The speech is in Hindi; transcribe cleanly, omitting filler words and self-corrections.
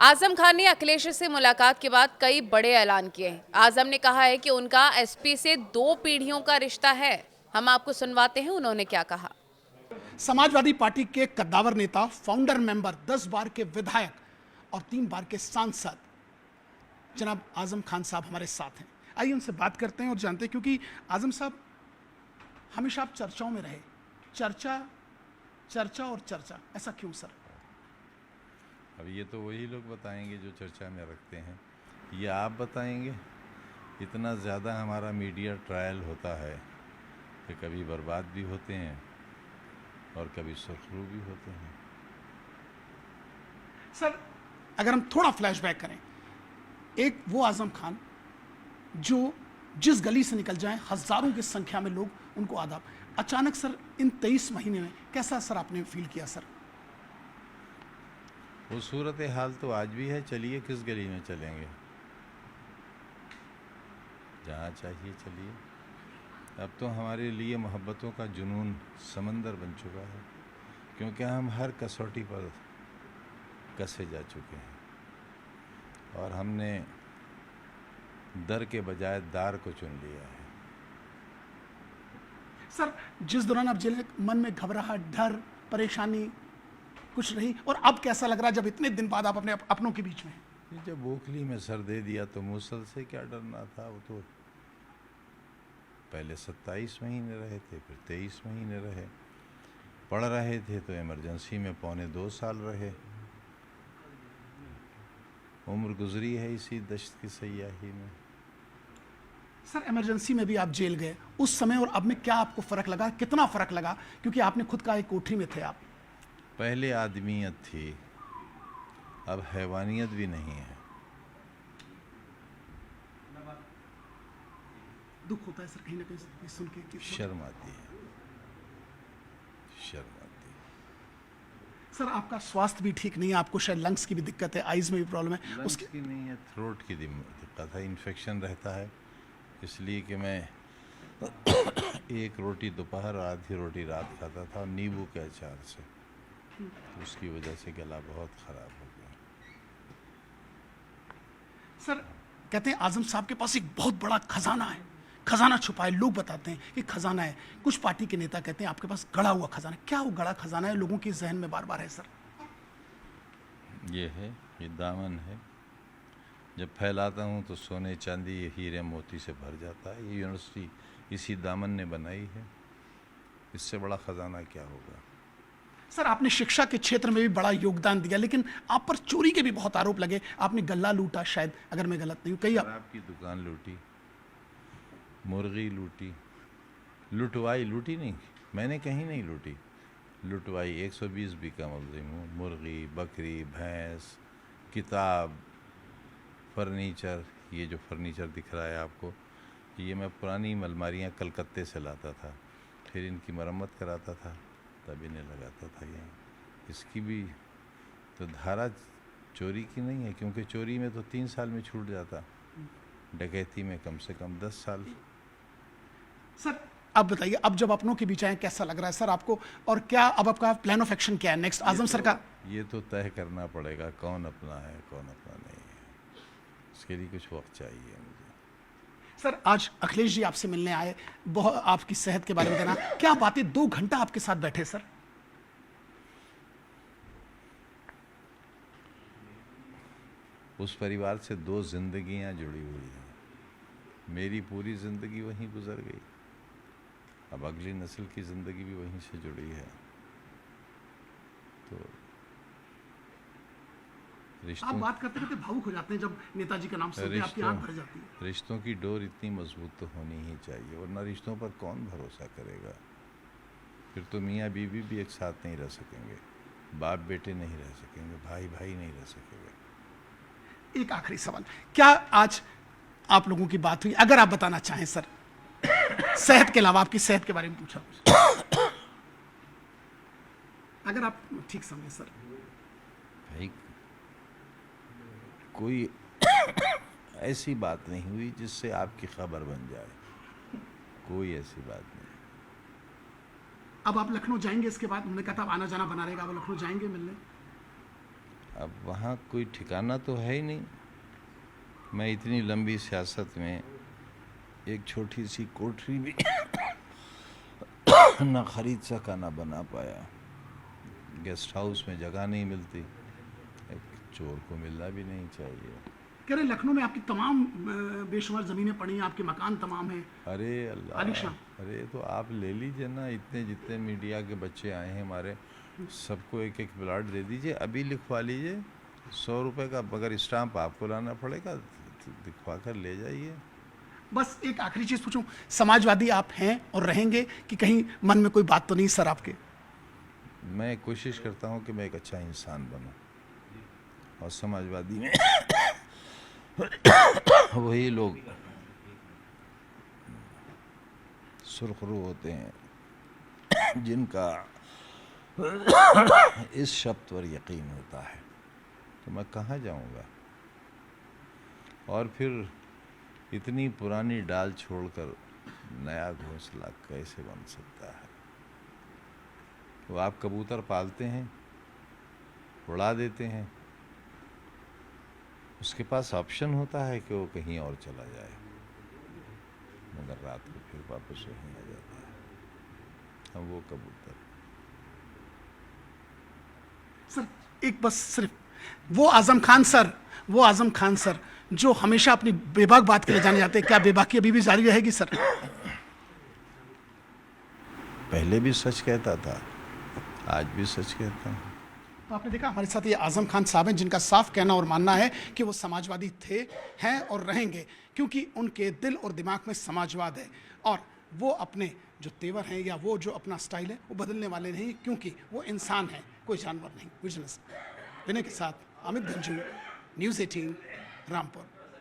आजम खान ने अखिलेश से मुलाकात के बाद कई बड़े ऐलान किए हैं। आजम ने कहा है कि उनका एसपी से 2 पीढ़ियों का रिश्ता है। हम आपको सुनवाते हैं उन्होंने क्या कहा। समाजवादी पार्टी के कद्दावर नेता, फाउंडर मेंबर, 10 बार के विधायक और 3 बार के सांसद जनाब आजम खान साहब हमारे साथ हैं। आइए उनसे बात करते हैं और जानते हैं, क्योंकि आजम साहब हमेशा आप चर्चाओं में रहे। चर्चा चर्चा और चर्चा, ऐसा क्यों सर? अब ये तो वही लोग बताएंगे जो चर्चा में रखते हैं, ये आप बताएंगे। इतना ज़्यादा हमारा मीडिया ट्रायल होता है कि कभी बर्बाद भी होते हैं और कभी सुरखरू भी होते हैं। सर अगर हम थोड़ा फ्लैशबैक करें, एक वो आजम खान जो जिस गली से निकल जाएं हजारों की संख्या में लोग उनको आदाब, अचानक सर इन 23 महीने में कैसा सर आपने फील किया सर? वो सूरत हाल तो आज भी है। चलिए किस गली में चलेंगे, जहाँ चाहिए चलिए। अब तो हमारे लिए मोहब्बतों का जुनून समंदर बन चुका है, क्योंकि हम हर कसौटी पर कसे जा चुके हैं और हमने दर के बजाय दार को चुन लिया है। सर जिस दौरान आप जेल में, मन में घबराहट, डर, परेशानी कुछ रही, और अब कैसा लग रहा है जब इतने दिन बाद आप अपने अपनों के बीच में? जब ओखली में सर दे दिया तो मूसल से क्या डरना था। वो तो पहले 27 महीने रहे थे, फिर 23 महीने रहे। पढ़ रहे थे तो इमरजेंसी में 2.25 साल रहे। उम्र गुजरी है इसी दश्त की सयाही में। सर इमरजेंसी में भी आप जेल गए, उस समय और अब में क्या आपको फर्क लगा? कितना फर्क लगा? क्योंकि आपने खुद का एक कोठरी में थे आप। पहले आदमियत थी, अब हैवानियत भी नहीं है। दुख होता है सर कहीं ना कहीं सुन के। शर्म आती है, शर्म आती है। सर आपका स्वास्थ्य भी ठीक नहीं है, आपको शायद लंग्स की भी दिक्कत है, आइज में भी प्रॉब्लम है। लंग्स की नहीं है, थ्रोट की दिक्कत है, इन्फेक्शन रहता है। इसलिए कि मैं एक रोटी दोपहर और आधी रोटी रात खाता था नींबू के अचार से, तो उसकी वजह से गला बहुत ख़राब हो गया। सर कहते हैं आजम साहब के पास एक बहुत बड़ा खजाना है, खजाना छुपा है। लोग बताते हैं कि खजाना है, कुछ पार्टी के नेता कहते हैं आपके पास गड़ा हुआ खजाना है। क्या वो गड़ा खजाना है लोगों के जहन में बार बार है सर? ये है, ये दामन है। जब फैलाता हूँ तो सोने चांदी हीरे मोती से भर जाता है। ये यूनिवर्सिटी इसी दामन ने बनाई है, इससे बड़ा ख़जाना क्या होगा। सर आपने शिक्षा के क्षेत्र में भी बड़ा योगदान दिया, लेकिन आप पर चोरी के भी बहुत आरोप लगे। आपने गल्ला लूटा, शायद अगर मैं गलत नहीं हूँ। कई आपकी दुकान लूटी, मुर्गी लूटी, लुटवाई, लूटी नहीं, मैंने कहीं नहीं लूटी, लुटवाई। 120 बीघा मुलजिम हूँ। मुर्गी, बकरी, भैंस, किताब, फर्नीचर। ये जो फर्नीचर दिख रहा है आपको, ये मैं पुरानी अलमारियाँ कलकत्ते से लाता था, फिर इनकी मरम्मत कराता था, तब इन्हें लगाता था यहीं। इसकी भी तो धारा चोरी की नहीं है, क्योंकि चोरी में तो 3 साल में छूट जाता, डकैती में कम से कम 10 साल। सर अब बताइए, अब जब अपनों के बीच आए कैसा लग रहा है सर आपको, और क्या अब आपका प्लान ऑफ एक्शन क्या है नेक्स्ट आजम सर का? ये तो तय करना पड़ेगा कौन अपना है कौन अपना नहीं है, इसके लिए कुछ वक्त चाहिए मुझे। सर आज अखिलेश जी आपसे मिलने आए, बहुत आपकी सेहत के बारे में देना, क्या बातें? 2 घंटा आपके साथ बैठे सर। उस परिवार से 2 जिंदगियां जुड़ी हुई हैं। मेरी पूरी ज़िंदगी वहीं गुजर गई, अब अगली नस्ल की ज़िंदगी भी वहीं से जुड़ी है। तो आप बात करते करते भावुक हो जाते हैं जब नेताजी का नाम सुनते हैं, आपकी आंख भर जाती है। रिश्तों की डोर इतनी मजबूत तो होनी ही चाहिए, वरना रिश्तों पर कौन भरोसा करेगा। फिर तो मियाँ बीवी भी एक साथ नहीं रह सकेंगे, बाप बेटे नहीं रह सकेंगे, भाई भाई नहीं रह सकेंगे। एक आखिरी सवाल, क्या आज आप लोगों की बात हुई, अगर आप बताना चाहें सर, सेहत के अलावा आपकी सेहत के बारे में पूछा अगर आप ठीक समझे सर? भाई कोई ऐसी बात नहीं हुई जिससे आपकी खबर बन जाए, कोई ऐसी बात नहीं। अब आप लखनऊ जाएंगे इसके बाद? उन्होंने कहा था आना जाना बना रहेगा, अब लखनऊ जाएंगे मिलने? अब वहाँ कोई ठिकाना तो है ही नहीं। मैं इतनी लंबी सियासत में एक छोटी सी कोठरी भी ना खरीद सका ना बना पाया। गेस्ट हाउस में जगह नहीं मिलती, एक चोर को मिलना भी नहीं चाहिए। कह रहे लखनऊ में आपकी तमाम बेशुमार ज़मीनें पड़ी हैं, आपके मकान तमाम हैं। अरे अल्लाह, आलीशान। अरे तो आप ले लीजिए ना, इतने जितने मीडिया के बच्चे आए हैं हमारे, सबको एक एक प्लाट दे दीजिए, अभी लिखवा लीजिए। 100 रुपये का मगर स्टाम्प आपको लाना पड़ेगा, दिखवा कर ले जाइए। बस एक आखिरी चीज़ पूछूं, समाजवादी आप हैं और रहेंगे कि कहीं मन में कोई बात तो नहीं सर आपके? मैं कोशिश करता हूँ कि मैं एक अच्छा इंसान बनूँ, और समाजवादी में वही लोग सुरखरू होते हैं जिनका इस शब्द पर यकीन होता है। तो मैं कहाँ जाऊँगा? और फिर इतनी पुरानी डाल छोड़कर नया घोंसला कैसे बन सकता है? तो आप कबूतर पालते हैं, उड़ा देते हैं, उसके पास ऑप्शन होता है कि वो कहीं और चला जाए, मगर रात को फिर वापस वहीं आ जाता है। हम वो कबूतर। सर एक बस सिर्फ वो आजम खान सर जो हमेशा अपनी बेबाक बात के लिए जाने जाते हैं, क्या बेबाकी अभी भी जारी रहेगी सर? पहले भी सच कहता था, आज भी सच कहता हूँ। तो आपने देखा हमारे साथ ये आजम खान साहब हैं जिनका साफ कहना और मानना है कि वो समाजवादी थे, हैं और रहेंगे, क्योंकि उनके दिल और दिमाग में समाजवाद है, और वो अपने जो तेवर हैं या वो जो अपना स्टाइल है वो बदलने वाले नहीं, क्योंकि वो इंसान है, कोई जानवर नहीं। विजिलेंस विनय के साथ अमित धनजू, न्यूज़ 18 रामपुर।